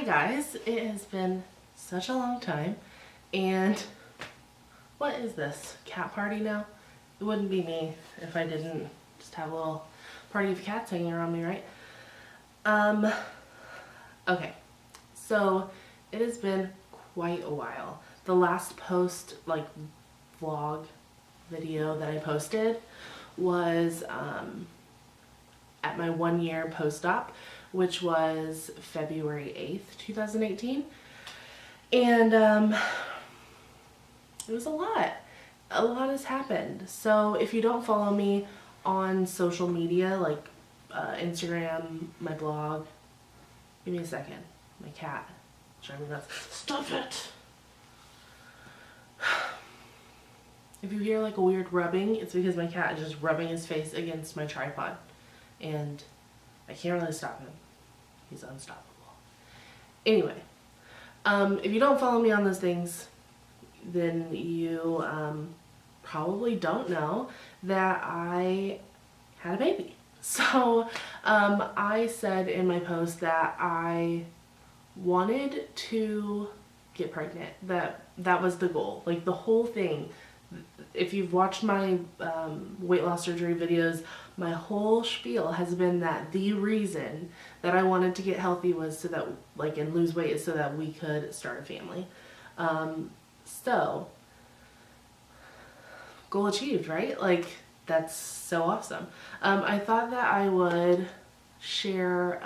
Hi guys, it has been such a long time, and what is this? Cat party now? It wouldn't be me if I didn't just have a little party of cats hanging around me, right? Okay, so it has been quite a while. The last post, like vlog video that I posted was at my 1 year post-op, which was February 8th, 2018. And it was a lot. A lot has happened. So if you don't follow me on social media, like Instagram, my blog, give me a second. My cat is driving me nuts. Stop it! If you hear like a weird rubbing, it's because my cat is just rubbing his face against my tripod. And I can't really stop him. He's unstoppable. Anyway, if you don't follow me on those things, then you probably don't know that I had a baby. So I said in my post that I wanted to get pregnant. That was the goal. Like the whole thing. If you've watched my weight loss surgery videos, my whole spiel has been that the reason that I wanted to get healthy was so that, like, and lose weight is so that we could start a family. So, goal achieved, right? Like, that's so awesome. I thought that I would share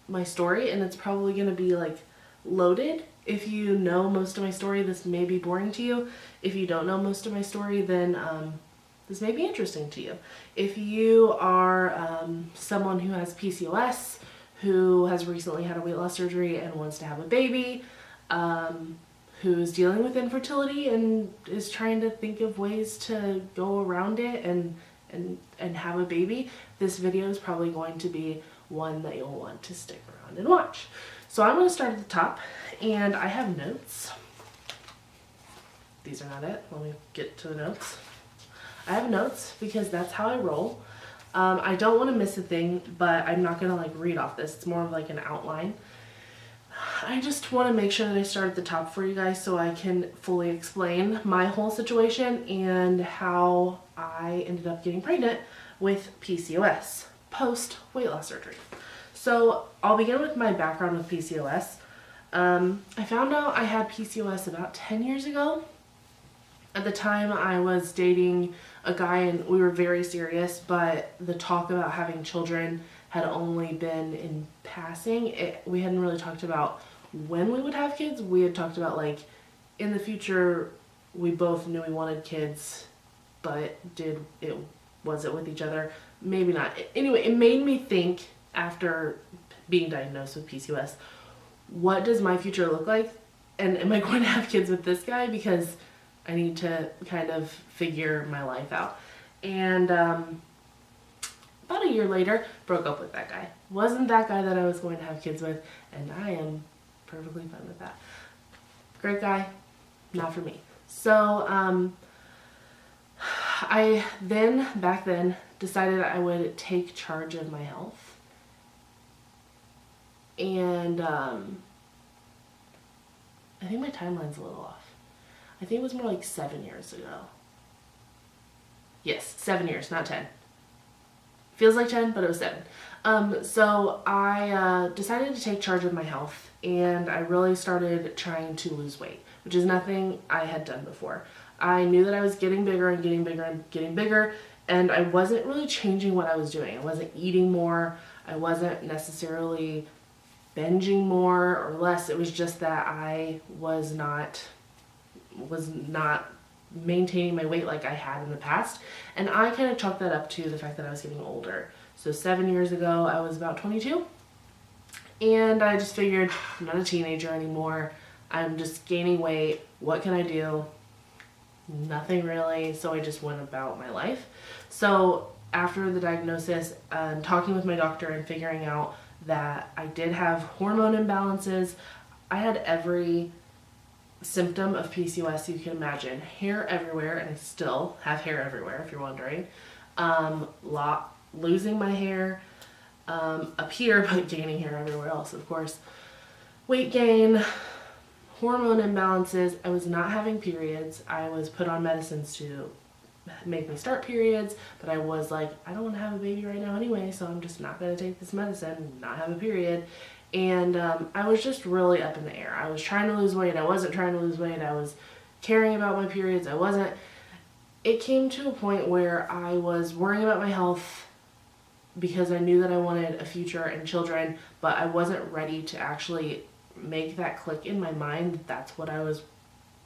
my story, and it's probably going to be, like, loaded. If you know most of my story, this may be boring to you. If you don't know most of my story, then this may be interesting to you. If you are someone who has PCOS, who has recently had a weight loss surgery and wants to have a baby, who's dealing with infertility and is trying to think of ways to go around it and have a baby, this video is probably going to be one that you'll want to stick around and watch. So I'm going to start at the top, and I have notes. These are not it. Let me get to the notes. I have notes because that's how I roll. I don't want to miss a thing, but I'm not going to like read off this. It's more of like an outline. I just want to make sure that I start at the top for you guys so I can fully explain my whole situation and how I ended up getting pregnant with PCOS post weight loss surgery. So I'll begin with my background with PCOS. I found out I had PCOS about 10 years ago. At the time I was dating a guy and we were very serious, but the talk about having children had only been in passing. We hadn't really talked about when we would have kids. We had talked about like in the future we both knew we wanted kids, but was it with each other? Maybe not. Anyway, it made me think after being diagnosed with PCOS, what does my future look like? And am I going to have kids with this guy? Because I need to kind of figure my life out. And about a year later, broke up with that guy. Wasn't that guy that I was going to have kids with, and I am perfectly fine with that. Great guy, not for me. So I back then, decided I would take charge of my health. And I think my timeline's a little off. I think it was more like 7 years ago. Yes, 7 years, not 10. Feels like 10, but it was 7. So I decided to take charge of my health, and I really started trying to lose weight, which is nothing I had done before. I knew that I was getting bigger and getting bigger and getting bigger, and I wasn't really changing what I was doing. I wasn't eating more. I wasn't necessarily binging more or less. It was just that I was not maintaining my weight like I had in the past, and I kind of chalked that up to the fact that I was getting older. So 7 years ago I was about 22, and I just figured I'm not a teenager anymore. I'm just gaining weight. What can I do? Nothing really. So I just went about my life. So after the diagnosis and talking with my doctor and figuring out that I did have hormone imbalances, I had every symptom of PCOS you can imagine. Hair everywhere, and I still have hair everywhere if you're wondering. Losing my hair, up here, but gaining hair everywhere else, of course. Weight gain, hormone imbalances. I was not having periods. I was put on medicines to make me start periods, but I was like, I don't want to have a baby right now anyway, so I'm just not going to take this medicine and not have a period. And I was just really up in the air. I was trying to lose weight. I wasn't trying to lose weight. I was caring about my periods. I wasn't. It came to a point where I was worrying about my health because I knew that I wanted a future and children, but I wasn't ready to actually make that click in my mind that that's what I was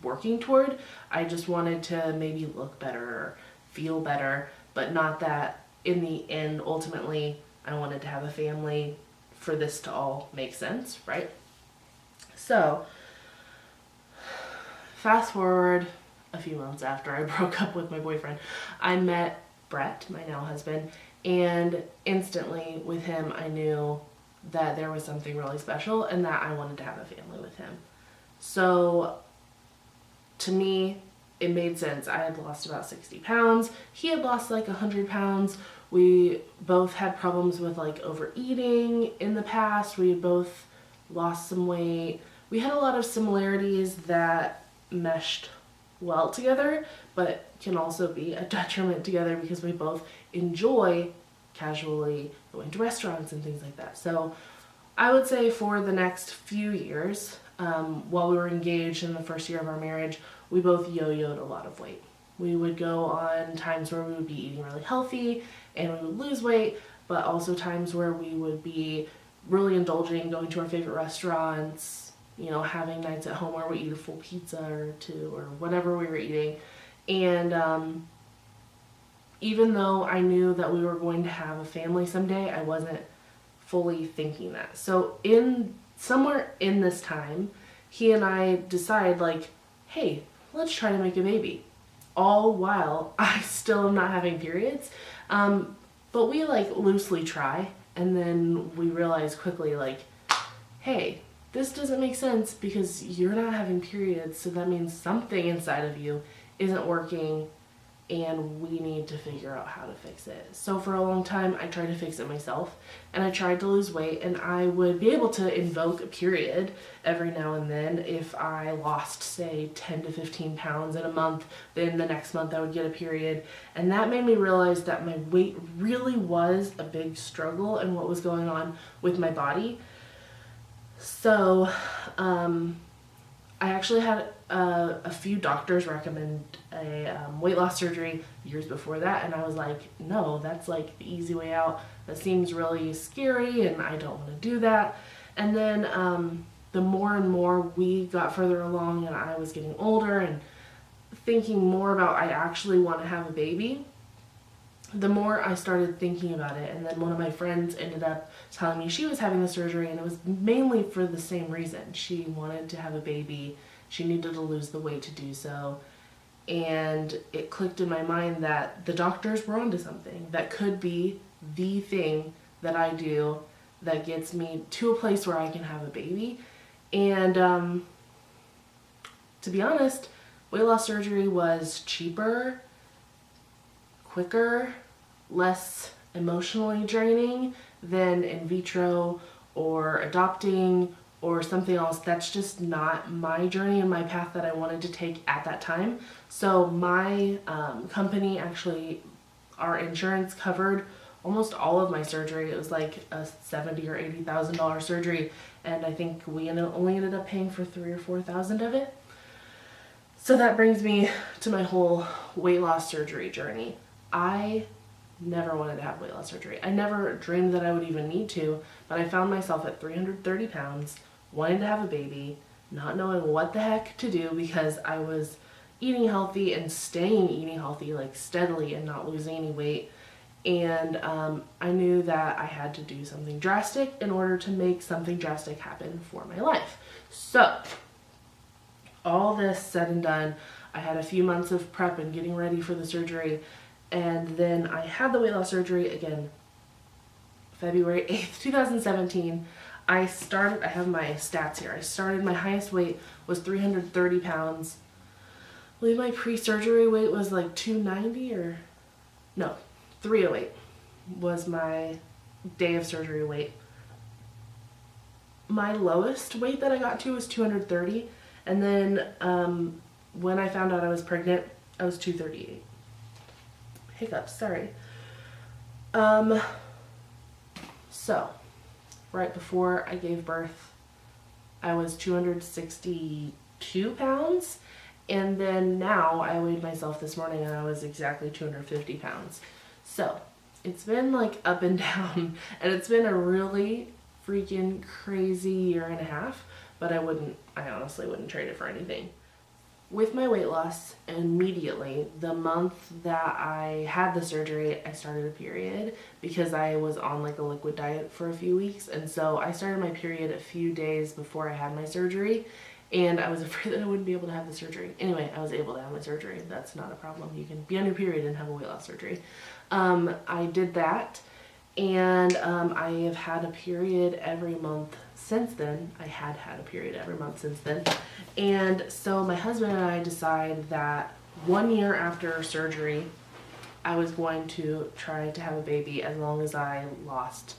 working toward. I just wanted to maybe look better or feel better, but not that in the end, ultimately, I wanted to have a family for this to all make sense, right? So, fast forward a few months after I broke up with my boyfriend, I met Brett, my now husband, and instantly with him I knew that there was something really special and that I wanted to have a family with him. So to me, it made sense. I had lost about 60 pounds. He had lost like 100 pounds. We both had problems with like overeating in the past. We had both lost some weight. We had a lot of similarities that meshed well together, but can also be a detriment together because we both enjoy casually going to restaurants and things like that. So I would say for the next few years, while we were engaged in the first year of our marriage, we both yo-yoed a lot of weight. We would go on times where we would be eating really healthy and we would lose weight, but also times where we would be really indulging, going to our favorite restaurants, you know, having nights at home where we eat a full pizza or two or whatever we were eating. And even though I knew that we were going to have a family someday, I wasn't fully thinking that. So somewhere in this time, he and I decide like, hey, let's try to make a baby. All while I still am not having periods. But we like loosely try, and then we realize quickly like, hey, this doesn't make sense because you're not having periods, so that means something inside of you isn't working and we need to figure out how to fix it. So for a long time, I tried to fix it myself, and I tried to lose weight, and I would be able to invoke a period every now and then. If I lost, say, 10 to 15 pounds in a month, then the next month I would get a period. And that made me realize that my weight really was a big struggle and what was going on with my body. So, I actually had a few doctors recommend a weight loss surgery years before that, and I was like, no, that's like the easy way out. That seems really scary and I don't want to do that. And then the more and more we got further along and I was getting older and thinking more about I actually want to have a baby, the more I started thinking about it. And then one of my friends ended up telling me she was having the surgery, and it was mainly for the same reason. She wanted to have a baby. She needed to lose the weight to do so. And it clicked in my mind that the doctors were onto something. That could be the thing that I do that gets me to a place where I can have a baby. And to be honest, weight loss surgery was cheaper, quicker, less emotionally draining than in vitro or adopting or something else. That's just not my journey and my path that I wanted to take at that time. So my company, actually, our insurance covered almost all of my surgery. It was like a $70,000 or $80,000 surgery, and I think we only ended up paying for $3,000 or $4,000 of it. So that brings me to my whole weight loss surgery journey. I never wanted to have weight loss surgery. I never dreamed that I would even need to, but I found myself at 330 pounds, wanting to have a baby, not knowing what the heck to do because I was eating healthy and staying eating healthy like steadily and not losing any weight. And I knew that I had to do something drastic in order to make something drastic happen for my life. So all this said and done, I had a few months of prep and getting ready for the surgery. And then I had the weight loss surgery again, February 8th, 2017. I have my stats here. My highest weight was 330 pounds. I believe my pre-surgery weight was like 290 308 was my day of surgery weight. My lowest weight that I got to was 230, and then when I found out I was pregnant, I was 238. Hiccups, sorry. So right before I gave birth, I was 262 pounds, and then now I weighed myself this morning and I was exactly 250 pounds. So it's been like up and down, and it's been a really freaking crazy year and a half, but I honestly wouldn't trade it for anything. With my weight loss, immediately, the month that I had the surgery, I started a period because I was on like a liquid diet for a few weeks. And so I started my period a few days before I had my surgery, and I was afraid that I wouldn't be able to have the surgery. Anyway, I was able to have my surgery. That's not a problem. You can be on your period and have a weight loss surgery. I did that, and I have had a period every month since then. I had a period every month since then. And so my husband and I decided that 1 year after surgery, I was going to try to have a baby as long as I lost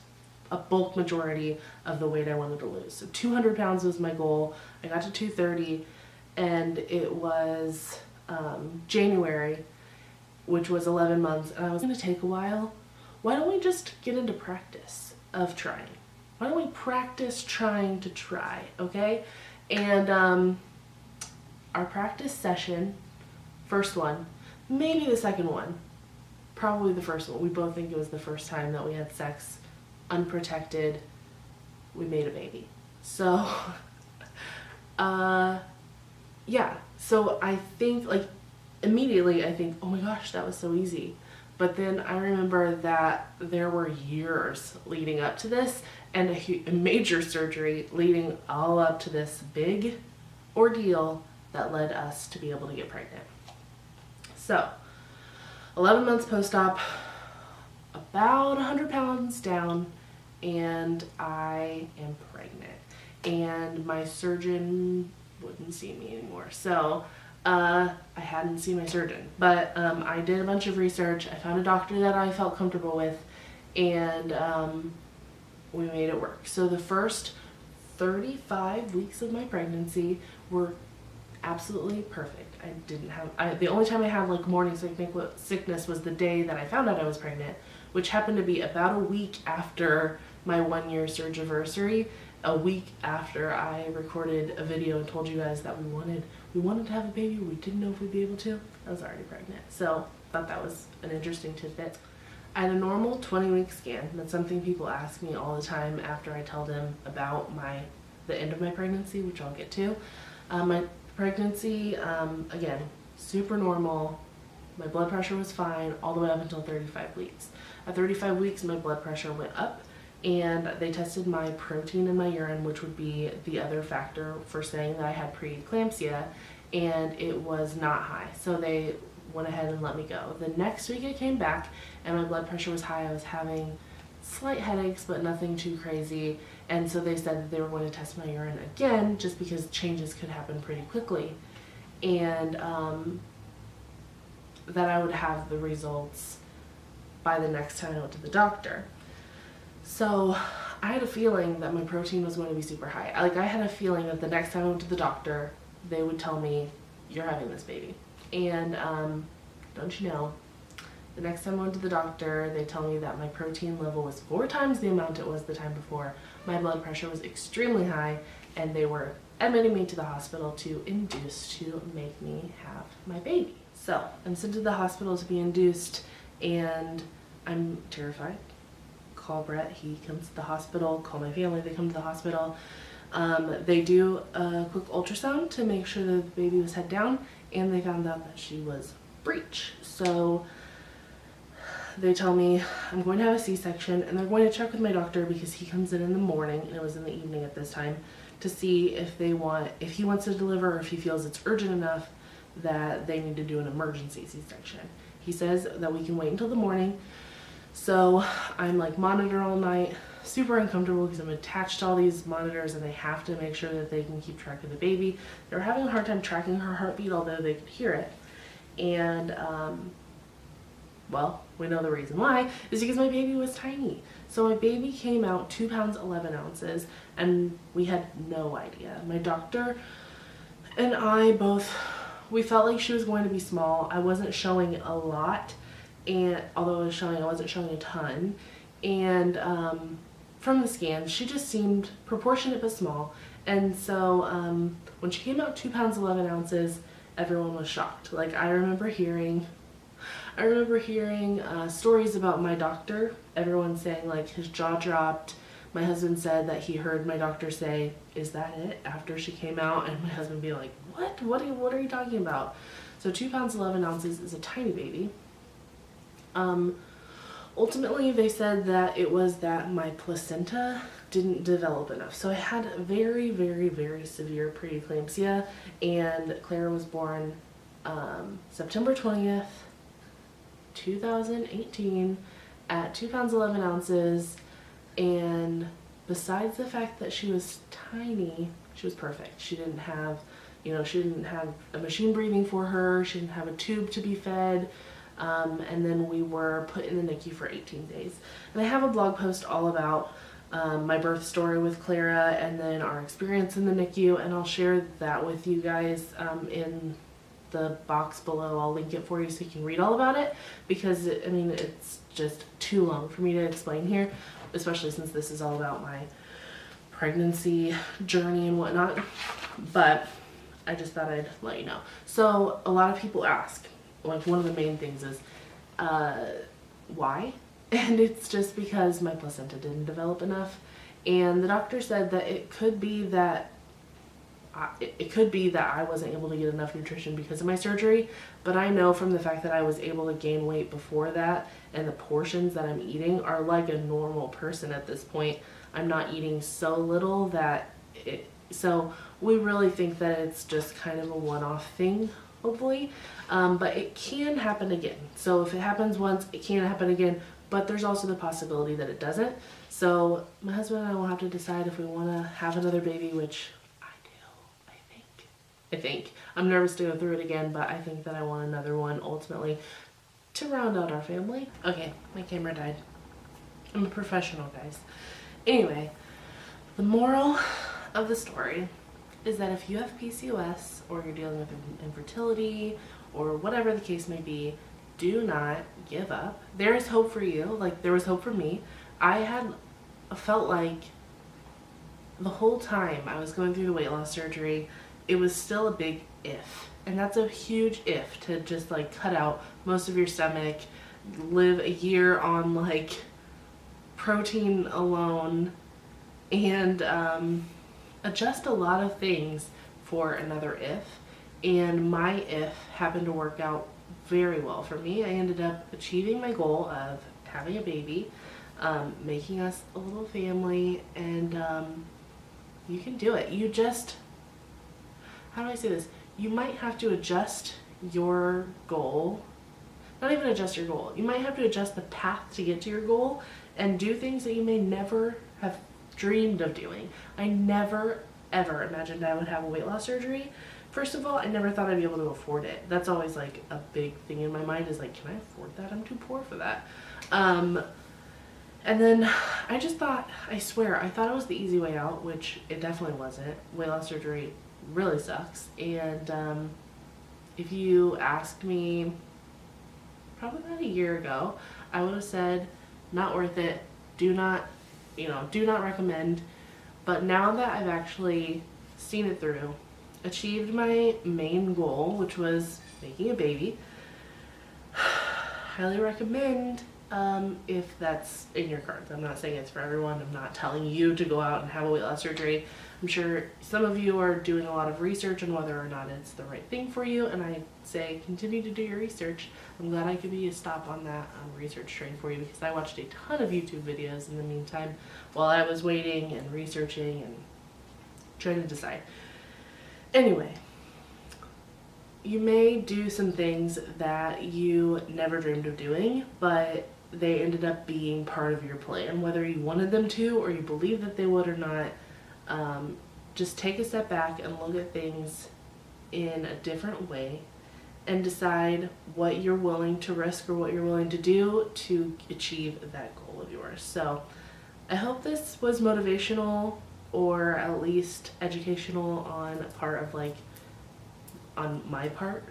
a bulk majority of the weight I wanted to lose. So 200 pounds was my goal. I got to 230, and it was January, which was 11 months, and I was going to take a while. Why don't we just get into practice of trying? Why don't we practice trying to try, okay? And our practice session, first one, maybe the second one, probably the first one. We both think it was the first time that we had sex, unprotected, we made a baby. So, yeah. So I think, like, immediately I think, oh my gosh, that was so easy. But then I remember that there were years leading up to this, and a major surgery leading all up to this big ordeal that led us to be able to get pregnant. So 11 months post-op, about 100 pounds down, and I am pregnant. And my surgeon wouldn't see me anymore. So I hadn't seen my surgeon, but I did a bunch of research. I found a doctor that I felt comfortable with, and we made it work. So the first 35 weeks of my pregnancy were absolutely perfect. I didn't have, the only time I had like morning sickness was the day that I found out I was pregnant, which happened to be about a week after my 1 year surgiversary, a week after I recorded a video and told you guys that we wanted to have a baby. We didn't know if we'd be able to. I was already pregnant. So I thought that was an interesting tidbit. I had a normal 20-week scan. That's something people ask me all the time after I tell them about the end of my pregnancy, which I'll get to. My pregnancy, again, super normal. My blood pressure was fine all the way up until 35 weeks. At 35 weeks, my blood pressure went up, and they tested my protein in my urine, which would be the other factor for saying that I had preeclampsia, and it was not high. So they went ahead and let me go. The next week I came back and my blood pressure was high. I was having slight headaches, but nothing too crazy. And so they said that they were going to test my urine again, just because changes could happen pretty quickly. And that I would have the results by the next time I went to the doctor. So I had a feeling that my protein was going to be super high. I had a feeling that the next time I went to the doctor, they would tell me, you're having this baby. And don't you know, the next time I went to the doctor, they tell me that my protein level was 4 times the amount it was the time before. My blood pressure was extremely high, and they were admitting me to the hospital to induce to make me have my baby. So I'm sent to the hospital to be induced, and I'm terrified. Call Brett, he comes to the hospital. Call my family, they come to the hospital. They do a quick ultrasound to make sure that the baby was head down, and they found out that she was breech. So they tell me I'm going to have a C-section, and they're going to check with my doctor because he comes in the morning, and it was in the evening at this time, to see if he wants to deliver, or if he feels it's urgent enough that they need to do an emergency C-section. He says that we can wait until the morning. So I'm like monitored all night, super uncomfortable because I'm attached to all these monitors, and they have to make sure that they can keep track of the baby. They were having a hard time tracking her heartbeat, although they could hear it. And Well, we know the reason why is because my baby was tiny. So my baby came out 2 pounds 11 ounces, and we had no idea. My doctor and I both, we felt like she was going to be small. I wasn't showing a lot, and although I wasn't showing a ton. And from the scans, she just seemed proportionate but small. And so when she came out 2 pounds 11 ounces, everyone was shocked. Like, I remember hearing stories about my doctor, everyone saying like his jaw dropped. My husband said that he heard my doctor say, "Is that it?" after she came out, and my husband be like, what are you talking about? So 2 pounds 11 ounces is a tiny baby. Ultimately they said that it was that my placenta didn't develop enough. So I had very, very, very severe preeclampsia, and Clara was born September 20th 2018 at 2 pounds 11 ounces, and besides the fact that she was tiny, she was perfect. She didn't have, she didn't have a machine breathing for her, she didn't have a tube to be fed, and then we were put in the NICU for 18 days. And I have a blog post all about my birth story with Clara and then our experience in the NICU, and I'll share that with you guys in the box below. I'll link it for you so you can read all about it, because it's just too long for me to explain here, especially since this is all about my pregnancy journey and whatnot. But I just thought I'd let you know. So a lot of people ask, like, one of the main things is why? And it's just because my placenta didn't develop enough, and the doctor said that it could be that I wasn't able to get enough nutrition because of my surgery, but I know from the fact that I was able to gain weight before that, and the portions that I'm eating are like a normal person at this point. I'm not eating so little that so we really think that it's just kind of a one-off thing, hopefully, but it can happen again. So if it happens once, it can happen again, but there's also the possibility that it doesn't. So my husband and I will have to decide if we want to have another baby, which I think. I'm nervous to go through it again, but I think that I want another one ultimately to round out our family. Okay, my camera died. I'm a professional, guys. Anyway, the moral of the story is that if you have PCOS, or you're dealing with infertility, or whatever the case may be, do not give up. There is hope for you. Like, there was hope for me. I felt like the whole time I was going through the weight loss surgery, it was still a big if. And that's a huge if, to just like cut out most of your stomach, live a year on like protein alone, and adjust a lot of things for another if. And my if happened to work out very well for me. I ended up achieving my goal of having a baby, making us a little family, and you can do it. You just, how do I say this? You might have to adjust your goal. Not even adjust your goal. You might have to adjust the path to get to your goal and do things that you may never have dreamed of doing. I never, ever imagined I would have a weight loss surgery. First of all, I never thought I'd be able to afford it. That's always like a big thing in my mind, is like, can I afford that? I'm too poor for that. And then I just thought, I swear, I thought it was the easy way out, which it definitely wasn't. Weight loss surgery really sucks. And if you asked me probably about a year ago, I would have said, not worth it, do not recommend. But now that I've actually seen it through, achieved my main goal, which was making a baby, highly recommend if that's in your cards. I'm not saying it's for everyone. I'm not telling you to go out and have a weight loss surgery. I'm sure some of you are doing a lot of research on whether or not it's the right thing for you, and I say continue to do your research. I'm glad I could be a stop on that research train for you, because I watched a ton of YouTube videos in the meantime while I was waiting and researching and trying to decide. Anyway, you may do some things that you never dreamed of doing, but they ended up being part of your plan, whether you wanted them to or you believe that they would or not. Just take a step back and look at things in a different way, and decide what you're willing to risk or what you're willing to do to achieve that goal of yours. So I hope this was motivational or at least educational on on my part.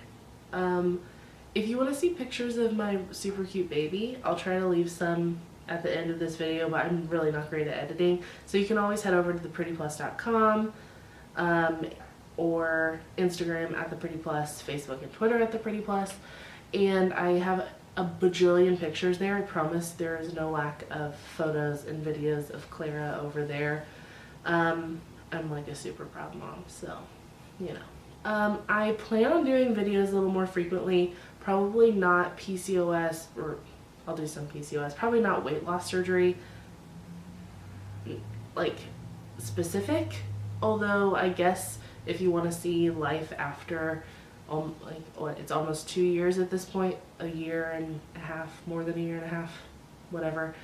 If you want to see pictures of my super cute baby, I'll try to leave some at the end of this video, but I'm really not great at editing. So you can always head over to theprettyplus.com, or Instagram at theprettyplus, Facebook and Twitter at theprettyplus. And I have a bajillion pictures there. I promise there is no lack of photos and videos of Clara over there. I'm like a super proud mom, so, you know. I plan on doing videos a little more frequently, probably not PCOS, or I'll do some PCOS, probably not weight loss surgery, like, specific, although I guess if you want to see life after, it's almost 2 years at this point, a year and a half, more than a year and a half, whatever,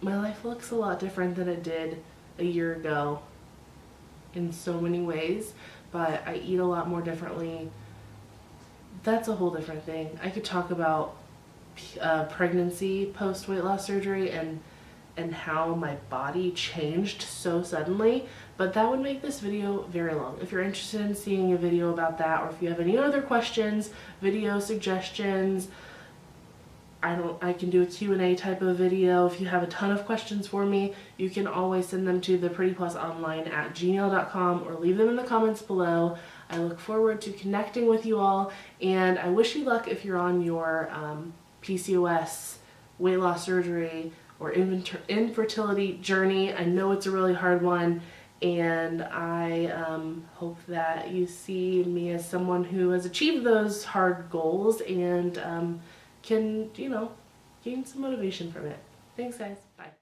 my life looks a lot different than it did a year ago in so many ways, but I eat a lot more differently. That's a whole different thing. I could talk about pregnancy post weight loss surgery and how my body changed so suddenly, but that would make this video very long. If you're interested in seeing a video about that, or if you have any other questions, video suggestions, I can do a Q&A type of video. If you have a ton of questions for me, you can always send them to theprettyplusonline@gmail.com or leave them in the comments below. I look forward to connecting with you all, and I wish you luck if you're on your PCOS, weight loss surgery, or infertility journey. I know it's a really hard one, and I hope that you see me as someone who has achieved those hard goals and can, you know, gain some motivation from it. Thanks, guys. Bye.